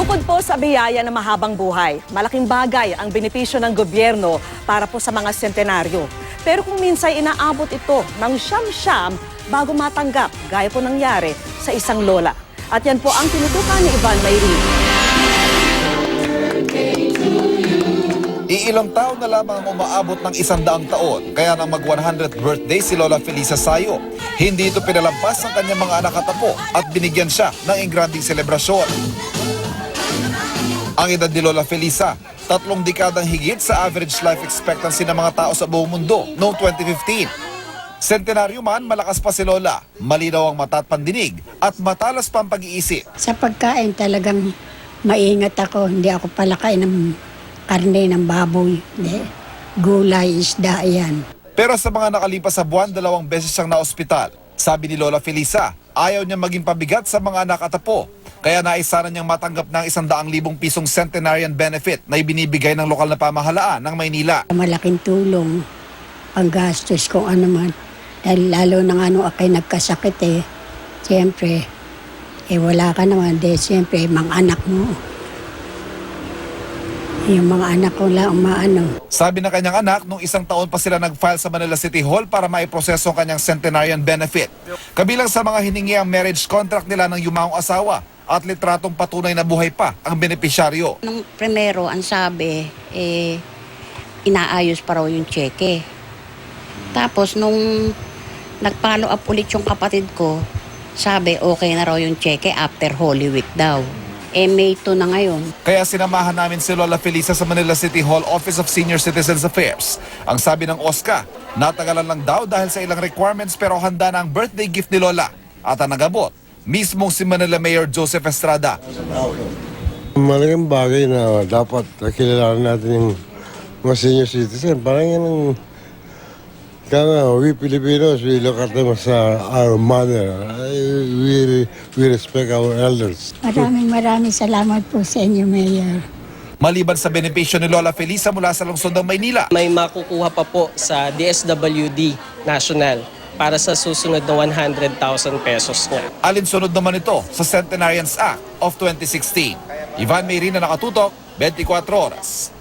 Bukod po sa biyaya ng mahabang buhay, malaking bagay ang benepisyo ng gobyerno para po sa mga sentenaryo. Pero kung minsan inaabot ito ng siyam-siyam bago matanggap, gaya po nangyari sa isang lola. At yan po ang tinutukan ni Ivan Mayrin. Iilang taon na lamang ang umaabot ng 100 taon, kaya nang mag-100th birthday si Lola Felisa Sayo, hindi ito pinalampas ng kanyang mga anak at apo at binigyan siya ng engranding selebrasyon. Ang edad ni Lola Felisa, 3 dekadang higit sa average life expectancy ng mga tao sa buong mundo noong 2015. Sentenaryo man, malakas pa si Lola, malinaw ang mata at pandinig at matalas pa ang pag-iisip. Sa pagkain talagang maingat ako, hindi ako palakain ng karne ng baboy, hindi. Gulay, isda, yan. Pero sa mga nakalipas sa buwan, 2 beses siyang naospital. Sabi ni Lola Felisa, ayaw niya maging pabigat sa mga anak at apo. Kaya naisara niyang matanggap ng 100,000 pisong centenarian benefit na ibinibigay ng lokal na pamahalaan ng Maynila. Malaking tulong, panggastos kung ano man. Dahil lalo na nga nung ako'y nagkasakit siyempre, wala ka naman, siyempre, mga anak mo. Yung mga anak ko lang umaano. Sabi ng kanyang anak, nung 1 taon pa sila nag-file sa Manila City Hall para maiproseso ang kanyang centenarian benefit. Kabilang sa mga hiningi ang marriage contract nila ng yumaong asawa at litratong patunay na buhay pa ang benepisyaryo. Nung primero, ang sabi, inaayos pa raw yung cheque. Tapos nung nag-follow up ulit yung kapatid ko, sabi okay na raw yung cheque after Holy Week daw. May 2 na ngayon. Kaya sinamahan namin si Lola Felisa sa Manila City Hall Office of Senior Citizens Affairs. Ang sabi ng OSCA, natagalan lang daw dahil sa ilang requirements pero handa na ang birthday gift ni Lola. At ang nagabot, mismong si Manila Mayor Joseph Estrada. Malaking bagay na dapat kilalanin natin yung mga senior citizen. Parang yan ang... Kaya we Filipinos, we look at them as our mother. We respect our elders. Maraming salamat po sa inyo, Mayor. Maliban sa benepisyo ni Lola Felisa mula sa lungsod ng Maynila, may makukuha pa po sa DSWD National para sa susunod na 100,000 pesos niya. alinsunod naman ito sa Centenarians Act of 2016. Ivan Mayrin na nakatutok, 24 oras.